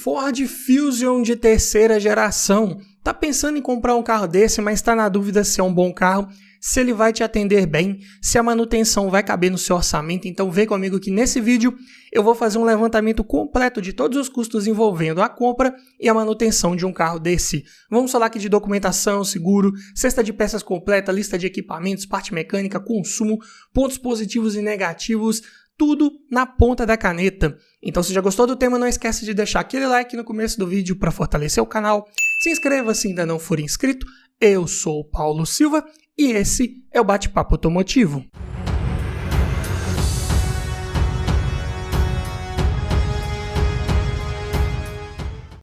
Ford Fusion de terceira geração. Tá pensando em comprar um carro desse, mas está na dúvida se é um bom carro, se ele vai te atender bem, se a manutenção vai caber no seu orçamento? Então vem comigo que nesse vídeo eu vou fazer um levantamento completo de todos os custos envolvendo a compra e a manutenção de um carro desse. Vamos falar aqui de documentação, seguro, cesta de peças completa, lista de equipamentos, parte mecânica, consumo, pontos positivos e negativos, tudo na ponta da caneta. Então se já gostou do tema, não esquece de deixar aquele like no começo do vídeo para fortalecer o canal. Se inscreva se ainda não for inscrito. Eu sou o Paulo Silva e esse é o Bate-Papo Automotivo.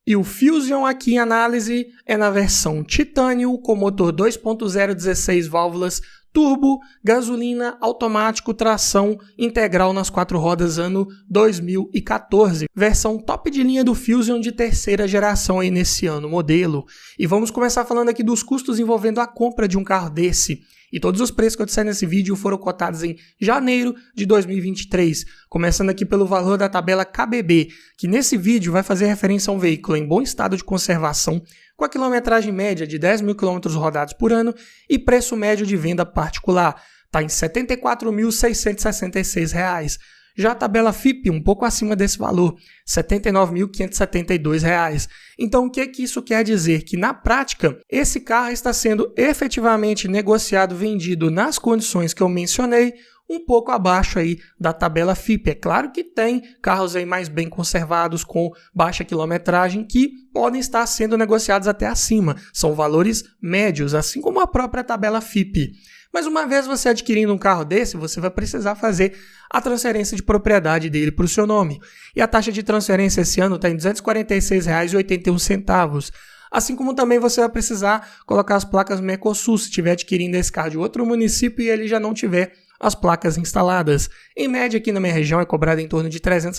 E o Fusion aqui em análise é na versão titânio com motor 2.0 16 válvulas, turbo, gasolina, automático, tração integral nas 4 rodas ano 2014. Versão top de linha do Fusion de terceira geração aí nesse ano modelo. E vamos começar falando aqui dos custos envolvendo a compra de um carro desse. E todos os preços que eu disser nesse vídeo foram cotados em janeiro de 2023, começando aqui pelo valor da tabela KBB, que nesse vídeo vai fazer referência a um veículo em bom estado de conservação, com a quilometragem média de 10 mil km rodados por ano e preço médio de venda particular, está em R$ 74.666. Já a tabela FIPE, um pouco acima desse valor, R$ 79.572. Então, o que isso quer dizer? Que, na prática, esse carro está sendo efetivamente negociado, vendido nas condições que eu mencionei, um pouco abaixo aí da tabela FIPE. É claro que tem carros aí mais bem conservados, com baixa quilometragem, que podem estar sendo negociados até acima. São valores médios, assim como a própria tabela FIPE. Mas uma vez você adquirindo um carro desse, você vai precisar fazer a transferência de propriedade dele para o seu nome. E a taxa de transferência esse ano está em R$ 246,81. Assim como também você vai precisar colocar as placas Mercosul se estiver adquirindo esse carro de outro município e ele já não tiver as placas instaladas. Em média, aqui na minha região, é cobrado em torno de R$ 300.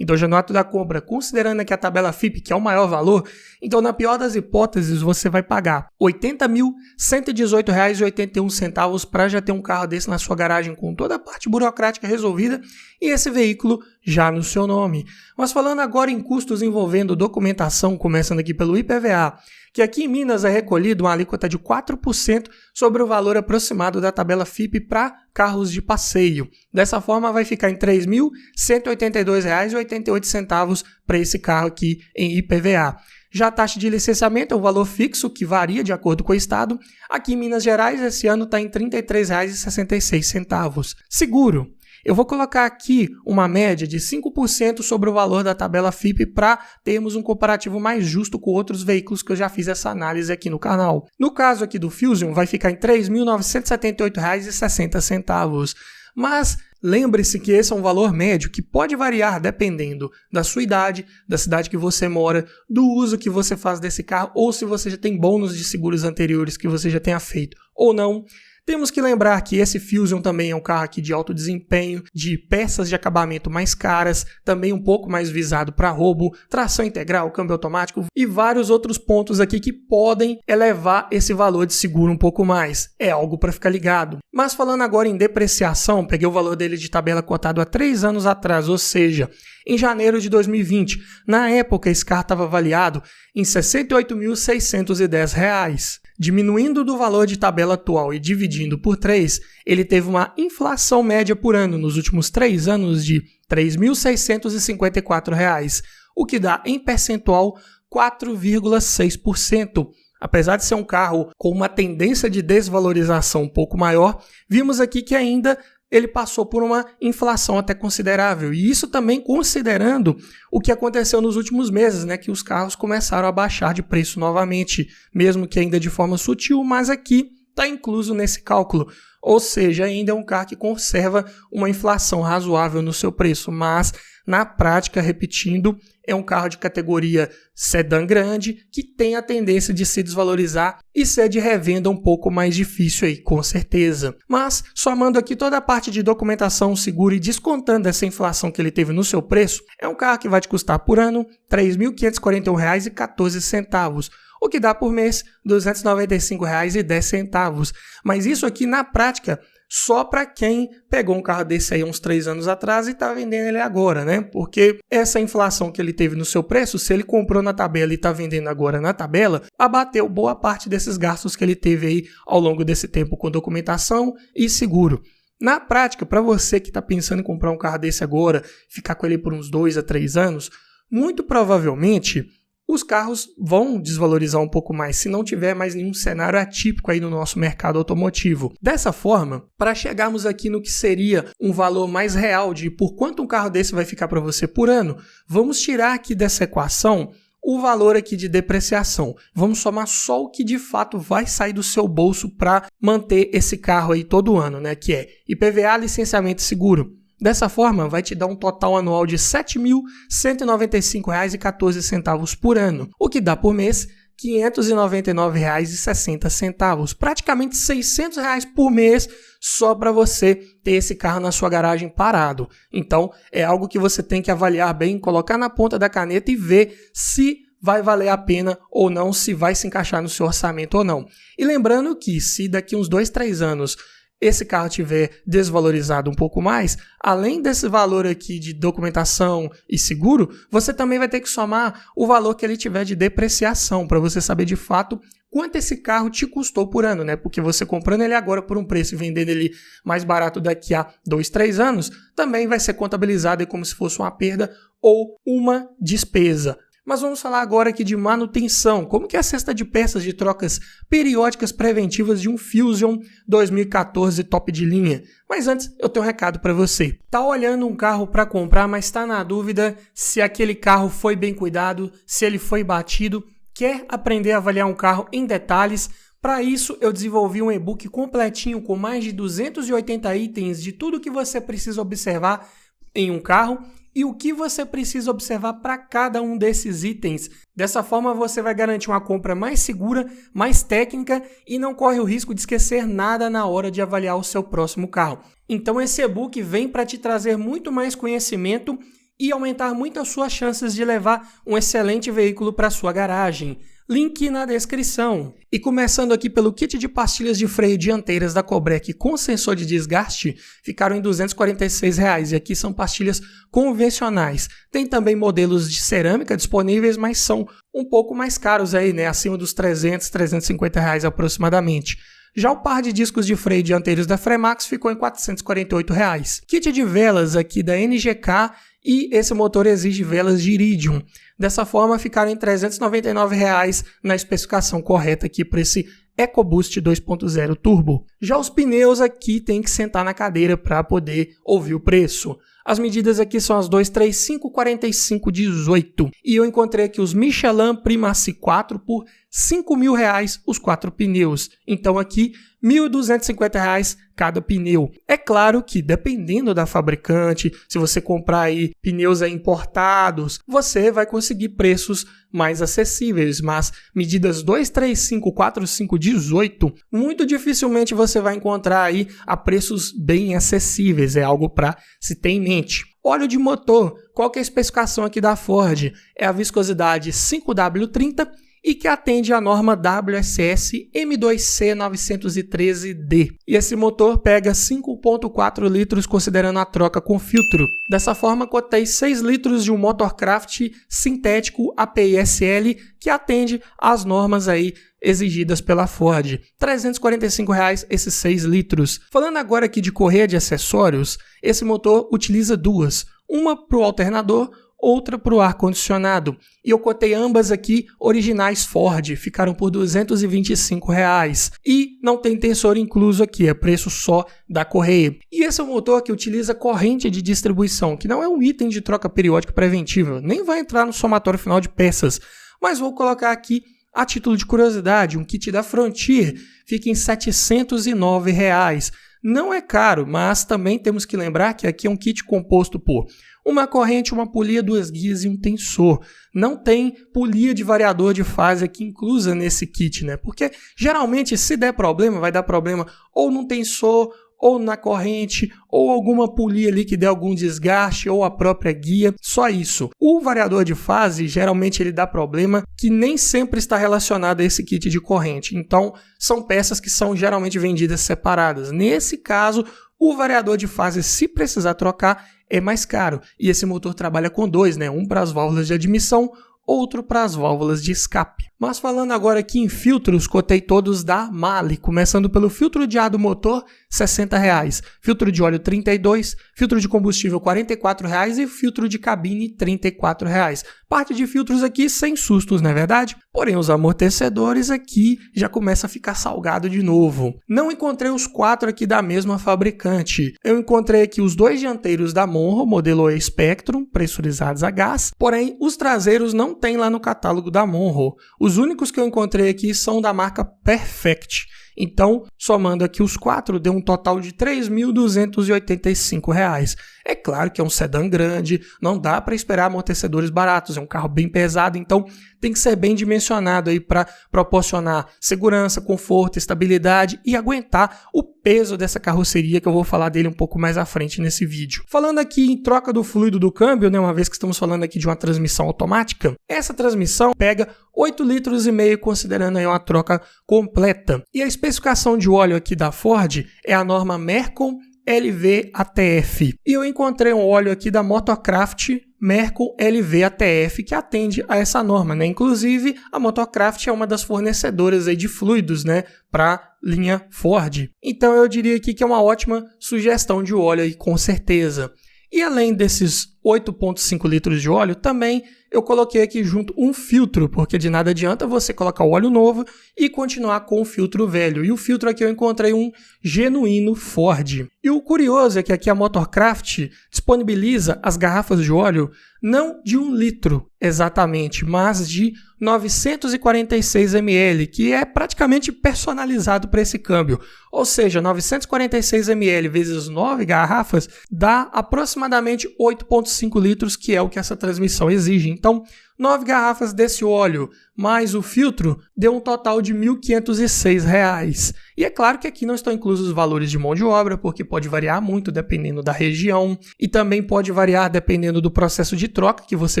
Então, já no ato da compra, considerando aqui a tabela FIPE, que é o maior valor, então, na pior das hipóteses, você vai pagar R$ 80.118,81 para já ter um carro desse na sua garagem com toda a parte burocrática resolvida e esse veículo já no seu nome. Mas falando agora em custos envolvendo documentação, começando aqui pelo IPVA, que aqui em Minas é recolhido uma alíquota de 4% sobre o valor aproximado da tabela FIPE para carros de passeio. Dessa forma, vai ficar em R$ 3.182,88 para esse carro aqui em IPVA. Já a taxa de licenciamento é um valor fixo que varia de acordo com o estado. Aqui em Minas Gerais, esse ano está em R$ 33,66. Seguro. Eu vou colocar aqui uma média de 5% sobre o valor da tabela FIPE para termos um comparativo mais justo com outros veículos que eu já fiz essa análise aqui no canal. No caso aqui do Fusion, vai ficar em R$ 3.978,60. Mas lembre-se que esse é um valor médio que pode variar dependendo da sua idade, da cidade que você mora, do uso que você faz desse carro ou se você já tem bônus de seguros anteriores que você já tenha feito ou não. Temos que lembrar que esse Fusion também é um carro aqui de alto desempenho, de peças de acabamento mais caras, também um pouco mais visado para roubo, tração integral, câmbio automático e vários outros pontos aqui que podem elevar esse valor de seguro um pouco mais. É algo para ficar ligado. Mas falando agora em depreciação, peguei o valor dele de tabela cotado há 3 anos atrás, ou seja, em janeiro de 2020. Na época, esse carro estava avaliado em R$ 68.610. Diminuindo do valor de tabela atual e dividindo por 3, ele teve uma inflação média por ano nos últimos 3 anos de R$ 3.654, o que dá em percentual 4,6%. Apesar de ser um carro com uma tendência de desvalorização um pouco maior, vimos aqui que ainda ele passou por uma inflação até considerável. E isso também considerando o que aconteceu nos últimos meses, né, que os carros começaram a baixar de preço novamente, mesmo que ainda de forma sutil, mas aqui está incluso nesse cálculo. Ou seja, ainda é um carro que conserva uma inflação razoável no seu preço, mas na prática, repetindo, é um carro de categoria sedã grande que tem a tendência de se desvalorizar e ser de revenda um pouco mais difícil aí, com certeza. Mas, somando aqui toda a parte de documentação, seguro e descontando essa inflação que ele teve no seu preço, é um carro que vai te custar por ano R$ 3.541,14, o que dá por mês R$ 295,10. Mas isso aqui, na prática, só para quem pegou um carro desse aí uns 3 anos atrás e está vendendo ele agora, né? Porque essa inflação que ele teve no seu preço, se ele comprou na tabela e está vendendo agora na tabela, abateu boa parte desses gastos que ele teve aí ao longo desse tempo com documentação e seguro. Na prática, para você que está pensando em comprar um carro desse agora, ficar com ele por uns 2 a 3 anos, muito provavelmente os carros vão desvalorizar um pouco mais se não tiver mais nenhum cenário atípico aí no nosso mercado automotivo. Dessa forma, para chegarmos aqui no que seria um valor mais real de por quanto um carro desse vai ficar para você por ano, vamos tirar aqui dessa equação o valor aqui de depreciação. Vamos somar só o que de fato vai sair do seu bolso para manter esse carro aí todo ano, né? Que é IPVA, licenciamento e seguro. Dessa forma, vai te dar um total anual de R$ 7.195,14 por ano, o que dá por mês R$ 599,60, praticamente R$ 600 por mês só para você ter esse carro na sua garagem parado. Então, é algo que você tem que avaliar bem, colocar na ponta da caneta e ver se vai valer a pena ou não, se vai se encaixar no seu orçamento ou não. E lembrando que se daqui uns 2, 3 anos esse carro tiver desvalorizado um pouco mais, além desse valor aqui de documentação e seguro, você também vai ter que somar o valor que ele tiver de depreciação, para você saber de fato quanto esse carro te custou por ano, né? Porque você comprando ele agora por um preço e vendendo ele mais barato daqui a 2, 3 anos, também vai ser contabilizado como se fosse uma perda ou uma despesa. Mas vamos falar agora aqui de manutenção. Como que é a cesta de peças de trocas periódicas preventivas de um Fusion 2014 top de linha? Mas antes, eu tenho um recado para você. Tá olhando um carro para comprar, mas está na dúvida se aquele carro foi bem cuidado, se ele foi batido, quer aprender a avaliar um carro em detalhes? Para isso, eu desenvolvi um e-book completinho com mais de 280 itens de tudo que você precisa observar em um carro e o que você precisa observar para cada um desses itens. Dessa forma, você vai garantir uma compra mais segura, mais técnica e não corre o risco de esquecer nada na hora de avaliar o seu próximo carro. Então, esse e-book vem para te trazer muito mais conhecimento e aumentar muito as suas chances de levar um excelente veículo para sua garagem. Link na descrição. E começando aqui pelo kit de pastilhas de freio dianteiras da Cobrec com sensor de desgaste, ficaram em R$ 246,00 e aqui são pastilhas convencionais. Tem também modelos de cerâmica disponíveis, mas são um pouco mais caros aí, né? Acima dos R$ 350,00 aproximadamente. Já o par de discos de freio dianteiros da Fremax ficou em R$ 448,00. Kit de velas aqui da NGK e esse motor exige velas de iridium. Dessa forma, ficaram em R$ 399,00 na especificação correta aqui para esse EcoBoost 2.0 Turbo. Já os pneus aqui tem que sentar na cadeira para poder ouvir o preço. As medidas aqui são as 235, 45, 18. E eu encontrei aqui os Michelin Primacy 4 por R$ 5.000 os 4 pneus. Então aqui R$ 1.250 cada pneu. É claro que dependendo da fabricante, se você comprar aí pneus importados, você vai conseguir preços mais acessíveis, mas medidas 235, 45, 18, muito dificilmente você vai encontrar aí a preços bem acessíveis. É algo para se ter em mente. Óleo de motor, qual que é a especificação aqui da Ford? É a viscosidade 5W30 e que atende à norma WSS M2C 913D. E esse motor pega 5,4 litros considerando a troca com filtro. Dessa forma, cotei 6 litros de um Motorcraft sintético API-SL que atende às normas aí exigidas pela Ford. R$ 345,00 esses 6 litros. Falando agora aqui de correia de acessórios, esse motor utiliza duas. Uma para o alternador, outra para o ar-condicionado. E eu cotei ambas aqui originais Ford, ficaram por R$ 225,00. E não tem tensor incluso aqui, é preço só da correia. E esse é um motor que utiliza corrente de distribuição, que não é um item de troca periódica preventiva, nem vai entrar no somatório final de peças. Mas vou colocar aqui, a título de curiosidade, um kit da Frontier, fica em R$ 709,00. Não é caro, mas também temos que lembrar que aqui é um kit composto por uma corrente, uma polia, 2 guias e um tensor. Não tem polia de variador de fase aqui inclusa nesse kit, né? Porque geralmente se der problema, vai dar problema ou no tensor ou na corrente, ou alguma polia ali que dê algum desgaste, ou a própria guia, só isso. O variador de fase, geralmente ele dá problema que nem sempre está relacionado a esse kit de corrente, então são peças que são geralmente vendidas separadas. Nesse caso, o variador de fase, se precisar trocar, é mais caro, e esse motor trabalha com dois, né? Um para as válvulas de admissão, outro para as válvulas de escape. Mas falando agora aqui em filtros, cotei todos da MAHLE, começando pelo filtro de ar do motor, R$ 60,00, filtro de óleo R$ 32,00, filtro de combustível R$ 44,00 e filtro de cabine R$ 34,00. Parte de filtros aqui sem sustos, não é verdade? Porém, os amortecedores aqui já começa a ficar salgado de novo. Não encontrei os 4 aqui da mesma fabricante. Eu encontrei aqui os 2 dianteiros da Monroe, modelo E-Spectrum, pressurizados a gás, porém os traseiros não tem lá no catálogo da Monroe. Os únicos que eu encontrei aqui são da marca Perfect. Então, somando aqui os 4, deu um total de R$ 3.285. É claro que é um sedã grande, não dá para esperar amortecedores baratos, é um carro bem pesado, então tem que ser bem dimensionado aí para proporcionar segurança, conforto, estabilidade e aguentar o peso dessa carroceria, que eu vou falar dele um pouco mais à frente nesse vídeo. Falando aqui em troca do fluido do câmbio, né, uma vez que estamos falando aqui de uma transmissão automática, essa transmissão pega 8,5 litros considerando aí uma troca completa. E a especificação de óleo aqui da Ford é a norma Mercon LV ATF. E eu encontrei um óleo aqui da Motorcraft Mercon LV ATF que atende a essa norma, né? Inclusive, a Motorcraft é uma das fornecedoras aí de fluidos, né, para linha Ford. Então eu diria aqui que é uma ótima sugestão de óleo aí, com certeza. E além desses 8,5 litros de óleo, também eu coloquei aqui junto um filtro, porque de nada adianta você colocar o óleo novo e continuar com o filtro velho. E o filtro aqui eu encontrei um genuíno Ford. E o curioso é que aqui a Motorcraft disponibiliza as garrafas de óleo não de 1 litro exatamente, mas de 946 ml, que é praticamente personalizado para esse câmbio. Ou seja, 946 ml vezes 9 garrafas dá aproximadamente 8,5 litros, que é o que essa transmissão exige. Então, 9 garrafas desse óleo mais o filtro deu um total de R$ 1.506. E é claro que aqui não estão inclusos os valores de mão de obra, porque pode variar muito dependendo da região e também pode variar dependendo do processo de troca que você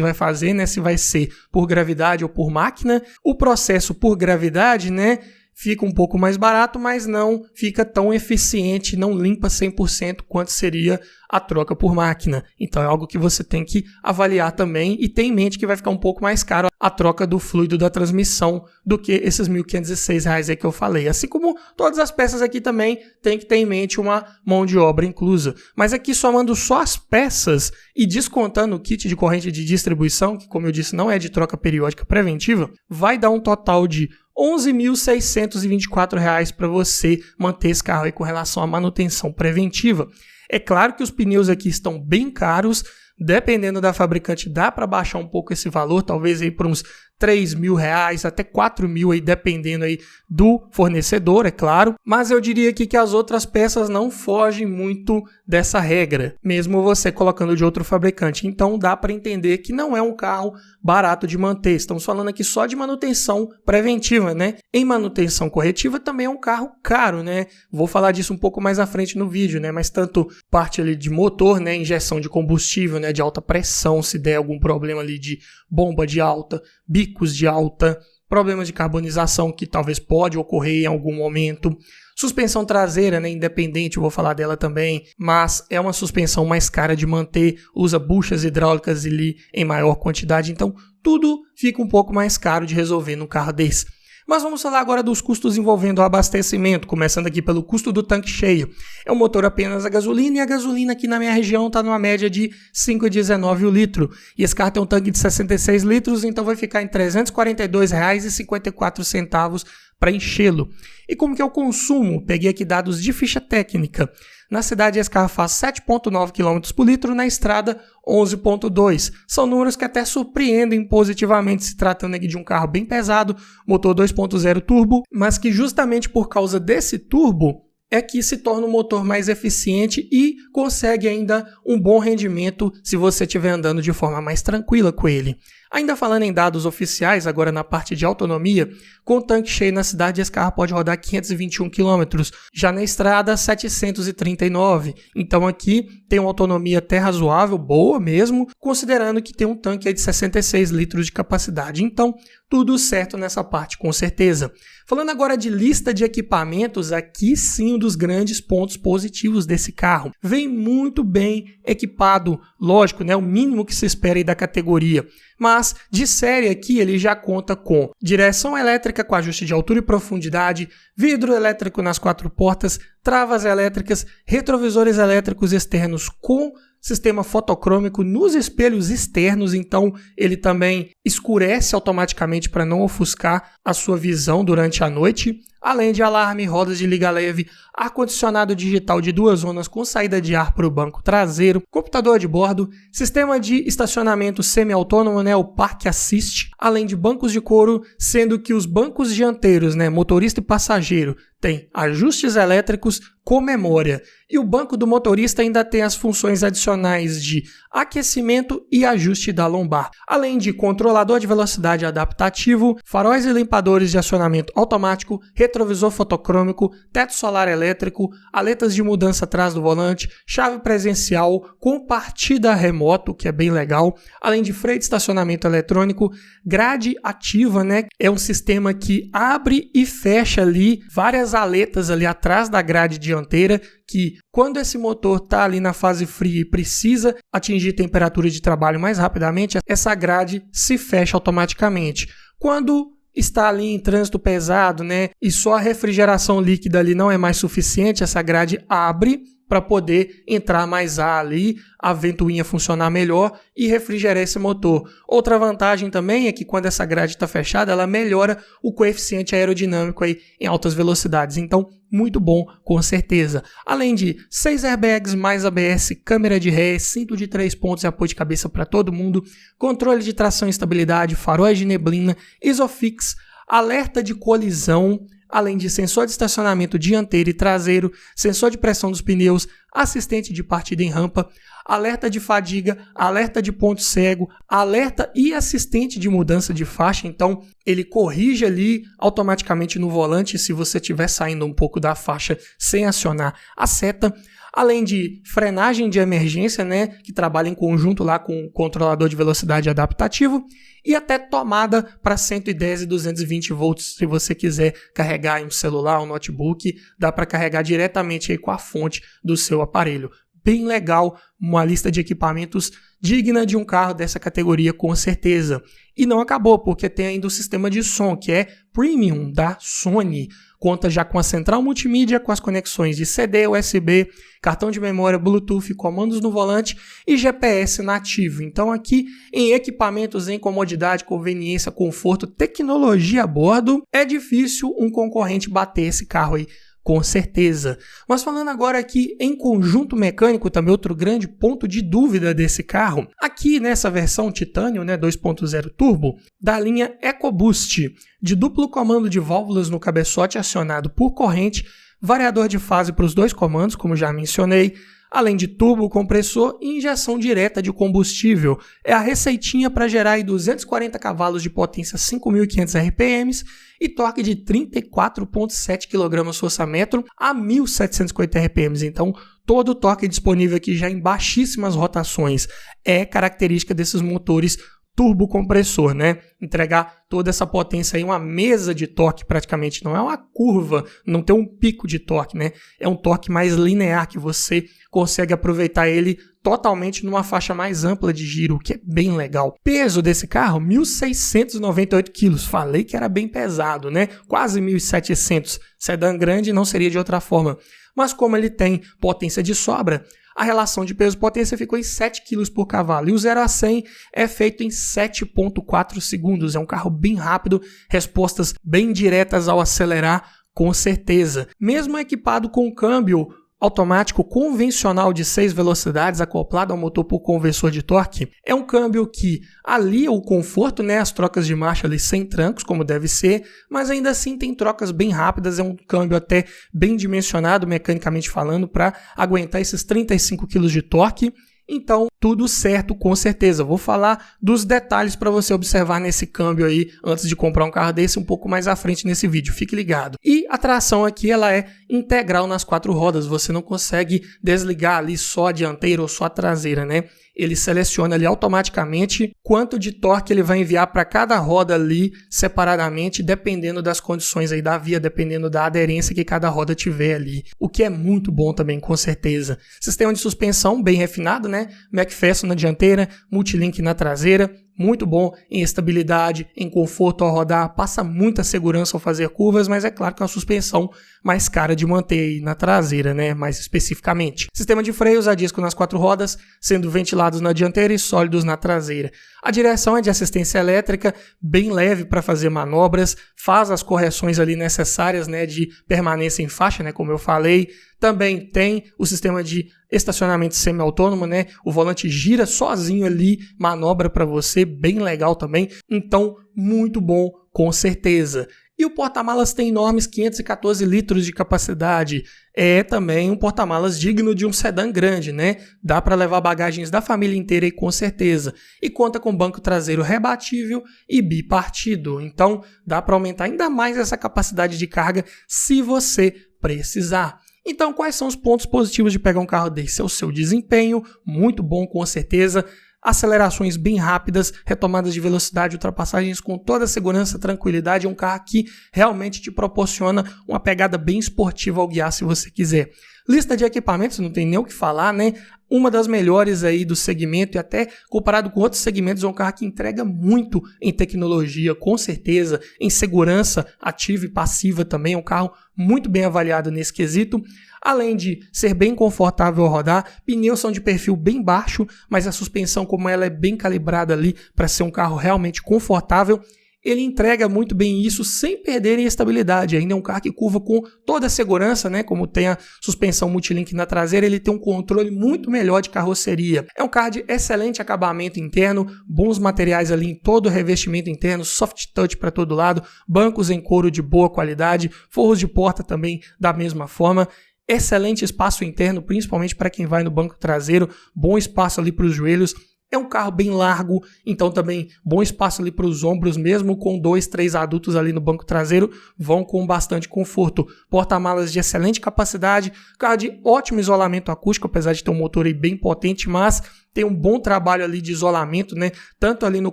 vai fazer, né? Se vai ser por gravidade ou por máquina. O processo por gravidade, né, fica um pouco mais barato, mas não fica tão eficiente, não limpa 100% quanto seria a troca por máquina. Então é algo que você tem que avaliar também e ter em mente que vai ficar um pouco mais caro a troca do fluido da transmissão do que esses R$ 1.506 aí que eu falei. Assim como todas as peças aqui também tem que ter em mente uma mão de obra inclusa. Mas aqui somando só as peças e descontando o kit de corrente de distribuição, que como eu disse não é de troca periódica preventiva, vai dar um total de R$ 11.624 para você manter esse carro aí com relação à manutenção preventiva. É claro que os pneus aqui estão bem caros, dependendo da fabricante dá para baixar um pouco esse valor, talvez aí por uns R$ 3.000 até R$ 4.000 aí, dependendo aí do fornecedor, é claro. Mas eu diria aqui que as outras peças não fogem muito dessa regra, mesmo você colocando de outro fabricante. Então dá para entender que não é um carro barato de manter. Estamos falando aqui só de manutenção preventiva, né? Em manutenção corretiva também é um carro caro, né? Vou falar disso um pouco mais à frente no vídeo, né? Mas tanto parte ali de motor, né? Injeção de combustível, né? De alta pressão, se der algum problema ali de bomba de alta, bicos de alta, problemas de carbonização que talvez pode ocorrer em algum momento. Suspensão traseira, né, independente, eu vou falar dela também, mas é uma suspensão mais cara de manter, usa buchas hidráulicas ali em maior quantidade, então tudo fica um pouco mais caro de resolver num carro desse. Mas vamos falar agora dos custos envolvendo o abastecimento, começando aqui pelo custo do tanque cheio. É um motor apenas a gasolina e a gasolina aqui na minha região está numa média de R$ 5,19 o litro. E esse carro tem um tanque de 66 litros, então vai ficar em R$ 342,54 para enchê-lo. E como que é o consumo? Peguei aqui dados de ficha técnica. Na cidade, esse carro faz 7,9 km por litro, na estrada 11,2. São números que até surpreendem positivamente, se tratando aqui de um carro bem pesado, motor 2.0 turbo, mas que justamente por causa desse turbo é que se torna um motor mais eficiente e consegue ainda um bom rendimento se você estiver andando de forma mais tranquila com ele. Ainda falando em dados oficiais, agora na parte de autonomia, com o tanque cheio na cidade, esse carro pode rodar 521 km, já na estrada 739. Então aqui tem uma autonomia até razoável, boa mesmo, considerando que tem um tanque aí de 66 litros de capacidade. Então, tudo certo nessa parte, com certeza. Falando agora de lista de equipamentos, aqui sim um dos grandes pontos positivos desse carro. Vem muito bem equipado, lógico, né, o mínimo que se espera aí da categoria. Mas, de série aqui, ele já conta com direção elétrica com ajuste de altura e profundidade, vidro elétrico nas 4 portas, travas elétricas, retrovisores elétricos externos com sistema fotocrômico nos espelhos externos, então ele também escurece automaticamente para não ofuscar a sua visão durante a noite, além de alarme, rodas de liga leve, ar-condicionado digital de 2 zonas com saída de ar para o banco traseiro, computador de bordo, sistema de estacionamento semi-autônomo, né, o Park Assist, além de bancos de couro, sendo que os bancos dianteiros, né, motorista e passageiro, tem ajustes elétricos com memória. E o banco do motorista ainda tem as funções adicionais de aquecimento e ajuste da lombar, além de controlador de velocidade adaptativo, faróis e limpadores de acionamento automático, retrovisor fotocrômico, teto solar elétrico, aletas de mudança atrás do volante, chave presencial com partida remoto, que é bem legal, além de freio de estacionamento eletrônico, grade ativa, né? É um sistema que abre e fecha ali várias aletas ali atrás da grade dianteira, que quando esse motor está ali na fase fria e precisa atingir temperatura de trabalho mais rapidamente, essa grade se fecha automaticamente. Quando está ali em trânsito pesado, né, e só a refrigeração líquida ali não é mais suficiente, essa grade abre para poder entrar mais ar ali, a ventoinha funcionar melhor e refrigerar esse motor. Outra vantagem também é que quando essa grade está fechada, ela melhora o coeficiente aerodinâmico aí em altas velocidades. Então, muito bom, com certeza. Além de 6 airbags mais ABS, câmera de ré, cinto de 3 pontos e apoio de cabeça para todo mundo, controle de tração e estabilidade, faróis de neblina, Isofix, alerta de colisão, além de sensor de estacionamento dianteiro e traseiro, sensor de pressão dos pneus, assistente de partida em rampa, alerta de fadiga, alerta de ponto cego, alerta e assistente de mudança de faixa. Então, ele corrige ali automaticamente no volante se você estiver saindo um pouco da faixa sem acionar a seta. Além de frenagem de emergência, né, que trabalha em conjunto lá com o controlador de velocidade adaptativo, e até tomada para 110 e 220 volts, se você quiser carregar em um celular, um notebook, dá para carregar diretamente aí com a fonte do seu aparelho. Bem legal, uma lista de equipamentos digna de um carro dessa categoria, com certeza. E não acabou, porque tem ainda o sistema de som, que é Premium da Sony. Conta já com a central multimídia, com as conexões de CD, USB, cartão de memória, Bluetooth, comandos no volante e GPS nativo. Então aqui em equipamentos, em comodidade, conveniência, conforto, tecnologia a bordo, é difícil um concorrente bater esse carro aí, com certeza. Mas falando agora aqui em conjunto mecânico, também outro grande ponto de dúvida desse carro, aqui nessa versão Titanium, né, 2.0 Turbo, da linha EcoBoost, de duplo comando de válvulas no cabeçote acionado por corrente, variador de fase para os 2 comandos, como já mencionei, além de turbo compressor e injeção direta de combustível. É a receitinha para gerar aí 240 cavalos de potência 5.500 RPMs e torque de 34,7 kgfm a 1.750 RPMs. Então, todo o torque disponível aqui já em baixíssimas rotações. É característica desses motores turbo compressor, né? Entregar toda essa potência aí, uma mesa de torque praticamente, não é uma curva, não tem um pico de torque, né? É um torque mais linear que você consegue aproveitar ele totalmente numa faixa mais ampla de giro, o que é bem legal. Peso desse carro, 1.698 kg. Falei que era bem pesado, né? Quase 1.700. Sedã grande não seria de outra forma. Mas como ele tem potência de sobra, a relação de peso-potência ficou em 7 kg por cavalo. E o 0 a 100 é feito em 7,4 segundos. É um carro bem rápido, respostas bem diretas ao acelerar, com certeza. Mesmo equipado com câmbio automático convencional de 6 velocidades acoplado ao motor por conversor de torque, é um câmbio que alia o conforto, né, as trocas de marcha ali sem trancos, como deve ser, mas ainda assim tem trocas bem rápidas, é um câmbio até bem dimensionado mecanicamente falando para aguentar esses 35 kg de torque. Então, tudo certo, com certeza. Vou falar dos detalhes para você observar nesse câmbio aí, antes de comprar um carro desse, um pouco mais à frente nesse vídeo. Fique ligado. E a tração aqui, ela é integral nas 4 rodas. Você não consegue desligar ali só a dianteira ou só a traseira, né? Ele seleciona ali automaticamente quanto de torque ele vai enviar para cada roda ali separadamente, dependendo das condições aí da via, dependendo da aderência que cada roda tiver ali. O que é muito bom também, com certeza. Sistema de suspensão bem refinado, né? McPherson na dianteira, Multilink na traseira. Muito bom em estabilidade, em conforto ao rodar, passa muita segurança ao fazer curvas, mas é claro que é uma suspensão mais cara de manter aí na traseira, né? Mais especificamente. Sistema de freios a disco nas 4 rodas, sendo ventilados na dianteira e sólidos na traseira. A direção é de assistência elétrica, bem leve para fazer manobras, faz as correções ali necessárias, né, de permanência em faixa, né, como eu falei. Também tem o sistema de estacionamento semi-autônomo, né? O volante gira sozinho ali, manobra para você, bem legal também. Então, muito bom, com certeza. E o porta-malas tem enormes 514 litros de capacidade. É também um porta-malas digno de um sedã grande, né? Dá para levar bagagens da família inteira aí, com certeza. E conta com banco traseiro rebatível e bipartido. Então, dá para aumentar ainda mais essa capacidade de carga se você precisar. Então, quais são os pontos positivos de pegar um carro desse? É o seu desempenho, muito bom, com certeza. Acelerações bem rápidas, retomadas de velocidade, ultrapassagens com toda a segurança, tranquilidade. É um carro que realmente te proporciona uma pegada bem esportiva ao guiar, se você quiser. Lista de equipamentos, não tem nem o que falar, né? Uma das melhores aí do segmento, e até comparado com outros segmentos, é um carro que entrega muito em tecnologia, com certeza, em segurança ativa e passiva também. É um carro muito bem avaliado nesse quesito. Além de ser bem confortável ao rodar, pneus são de perfil bem baixo, mas a suspensão, como ela é bem calibrada ali para ser um carro realmente confortável, ele entrega muito bem isso sem perder em estabilidade. Ainda é um carro que curva com toda a segurança, né? Como tem a suspensão Multilink na traseira, ele tem um controle muito melhor de carroceria. É um carro de excelente acabamento interno, bons materiais ali em todo o revestimento interno, soft touch para todo lado, bancos em couro de boa qualidade, forros de porta também da mesma forma. Excelente espaço interno, principalmente para quem vai no banco traseiro, bom espaço ali para os joelhos. É um carro bem largo, então também bom espaço ali para os ombros, mesmo com 2, 3 adultos ali no banco traseiro, vão com bastante conforto. Porta-malas de excelente capacidade, carro de ótimo isolamento acústico, apesar de ter um motor aí bem potente, mas tem um bom trabalho ali de isolamento, né? Tanto ali no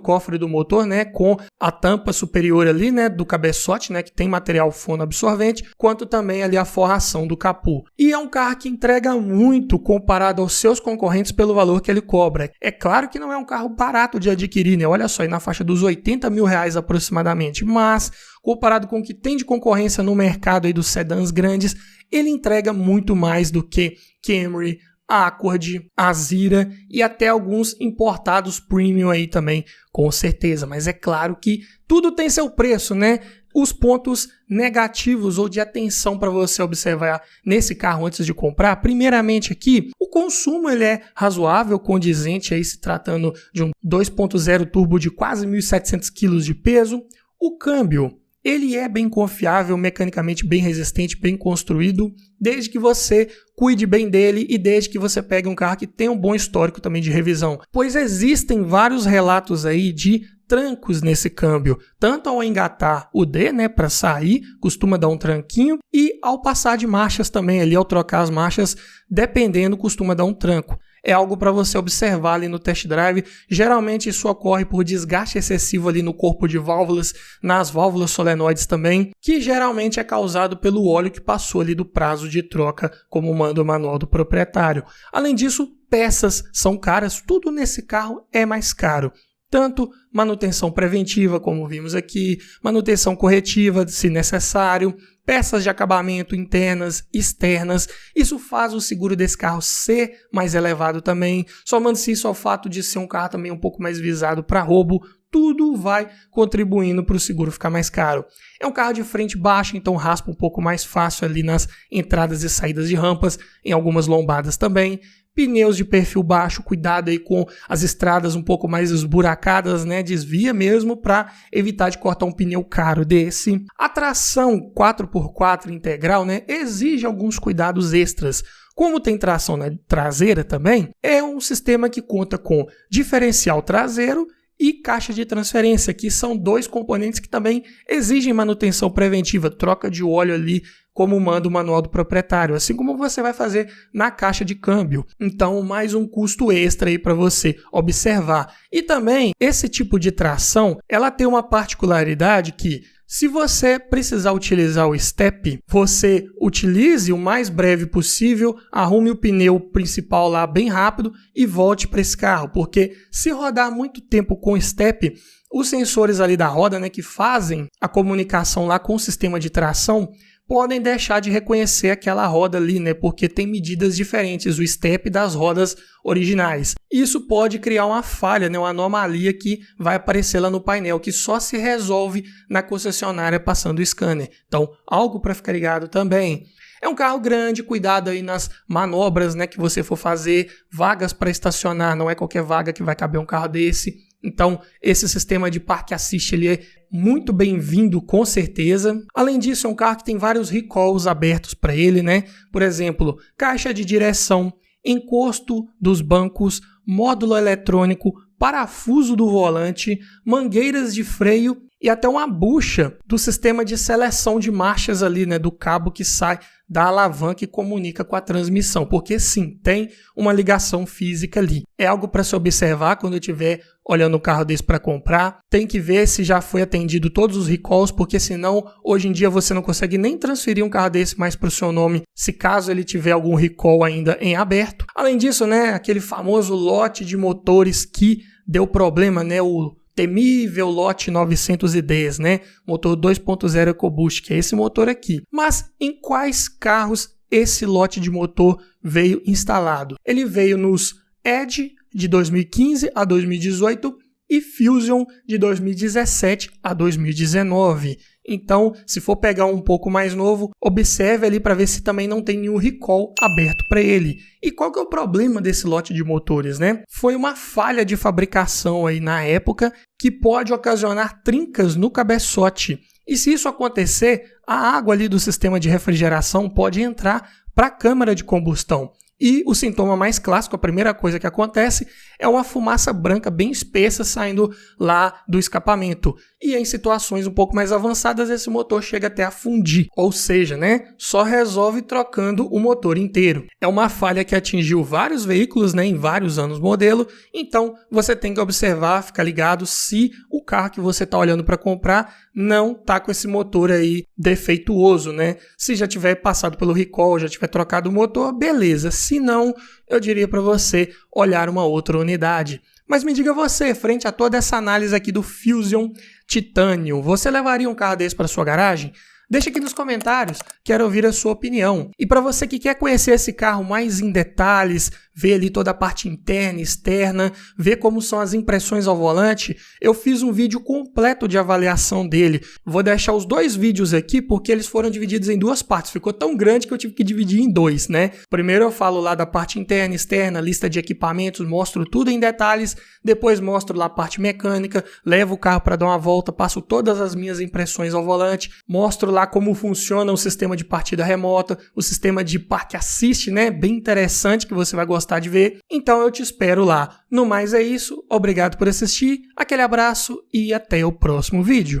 cofre do motor, né? Com a tampa superior ali, né? Do cabeçote, né? Que tem material fono absorvente, quanto também ali a forração do capô. E é um carro que entrega muito comparado aos seus concorrentes pelo valor que ele cobra. É claro que não é um carro barato de adquirir, né? Olha só, aí na faixa dos R$80 mil aproximadamente, mas comparado com o que tem de concorrência no mercado aí dos sedãs grandes, ele entrega muito mais do que Camry, Accord, Azira e até alguns importados premium aí também, com certeza. Mas é claro que tudo tem seu preço, né? Os pontos negativos ou de atenção para você observar nesse carro antes de comprar, primeiramente aqui, o consumo ele é razoável, condizente aí se tratando de um 2.0 turbo de quase 1.700 kg de peso. O câmbio, ele é bem confiável, mecanicamente bem resistente, bem construído, desde que você cuide bem dele e desde que você pegue um carro que tenha um bom histórico também de revisão. Pois existem vários relatos aí de trancos nesse câmbio, tanto ao engatar o D, né, para sair, costuma dar um tranquinho, e ao passar de marchas também, ali ao trocar as marchas, dependendo, costuma dar um tranco. É algo para você observar ali no test drive. Geralmente isso ocorre por desgaste excessivo ali no corpo de válvulas, nas válvulas solenoides também, que geralmente é causado pelo óleo que passou ali do prazo de troca, como manda o manual do proprietário. Além disso, peças são caras, tudo nesse carro é mais caro. Tanto manutenção preventiva, como vimos aqui, manutenção corretiva, se necessário, peças de acabamento internas, externas. Isso faz o seguro desse carro ser mais elevado também. Somando-se isso ao fato de ser um carro também um pouco mais visado para roubo, tudo vai contribuindo para o seguro ficar mais caro. É um carro de frente baixa, então raspa um pouco mais fácil ali nas entradas e saídas de rampas, em algumas lombadas também. Pneus de perfil baixo, cuidado aí com as estradas um pouco mais esburacadas, né? Desvia mesmo para evitar de cortar um pneu caro desse. A tração 4x4 integral, né? Exige alguns cuidados extras. Como tem tração traseira também, é um sistema que conta com diferencial traseiro e caixa de transferência, que são dois componentes que também exigem manutenção preventiva, troca de óleo ali, como manda o manual do proprietário, assim como você vai fazer na caixa de câmbio. Então, mais um custo extra aí para você observar. E também, esse tipo de tração, ela tem uma particularidade que, se você precisar utilizar o step, você utilize o mais breve possível, arrume o pneu principal lá bem rápido e volte para esse carro, porque se rodar muito tempo com step, os sensores ali da roda, né, que fazem a comunicação lá com o sistema de tração, podem deixar de reconhecer aquela roda ali, né? Porque tem medidas diferentes, o step das rodas originais. Isso pode criar uma falha, né? Uma anomalia que vai aparecer lá no painel, que só se resolve na concessionária passando o scanner. Então, algo para ficar ligado também. É um carro grande, cuidado aí nas manobras, né, que você for fazer, vagas para estacionar, não é qualquer vaga que vai caber um carro desse. Então, esse sistema de parque assist ele é muito bem-vindo, com certeza. Além disso, é um carro que tem vários recalls abertos para ele, né? Por exemplo, caixa de direção, encosto dos bancos, módulo eletrônico, parafuso do volante, mangueiras de freio e até uma bucha do sistema de seleção de marchas ali, né? Do cabo que sai da alavanca e comunica com a transmissão, porque sim, tem uma ligação física ali. É algo para se observar quando eu estiver olhando um carro desse para comprar. Tem que ver se já foi atendido todos os recalls, porque senão hoje em dia você não consegue nem transferir um carro desse mais para o seu nome, se caso ele tiver algum recall ainda em aberto. Além disso, né, aquele famoso lote de motores que deu problema, né, o temível lote 910, né? Motor 2.0 EcoBoost, que é esse motor aqui. Mas em quais carros esse lote de motor veio instalado? Ele veio nos Edge de 2015 a 2018 e Fusion de 2017 a 2019. Então, se for pegar um pouco mais novo, observe ali para ver se também não tem nenhum recall aberto para ele. E qual que é o problema desse lote de motores, né? Foi uma falha de fabricação aí na época que pode ocasionar trincas no cabeçote. E se isso acontecer, a água ali do sistema de refrigeração pode entrar para a câmara de combustão. E o sintoma mais clássico, a primeira coisa que acontece, é uma fumaça branca bem espessa saindo lá do escapamento. E em situações um pouco mais avançadas, esse motor chega até a fundir. Ou seja, né, só resolve trocando o motor inteiro. É uma falha que atingiu vários veículos, né, em vários anos modelo. Então, você tem que observar, ficar ligado se o carro que você está olhando para comprar não está com esse motor aí defeituoso, né? Se já tiver passado pelo recall, já tiver trocado o motor, beleza. Se não, eu diria para você olhar uma outra unidade. Mas me diga você, frente a toda essa análise aqui do Fusion Titanium, você levaria um carro desse para sua garagem? Deixa aqui nos comentários, quero ouvir a sua opinião. E para você que quer conhecer esse carro mais em detalhes, ver ali toda a parte interna e externa, ver como são as impressões ao volante, eu fiz um vídeo completo de avaliação dele. Vou deixar os dois vídeos aqui porque eles foram divididos em duas partes. Ficou tão grande que eu tive que dividir em dois, né? Primeiro eu falo lá da parte interna e externa, lista de equipamentos, mostro tudo em detalhes. Depois mostro lá a parte mecânica, levo o carro para dar uma volta, passo todas as minhas impressões ao volante, mostro lá como funciona o sistema de partida remota, o sistema de parque assist, né? Bem interessante que você vai gostar de ver. Então eu te espero lá. No mais é isso, obrigado por assistir, aquele abraço e até o próximo vídeo.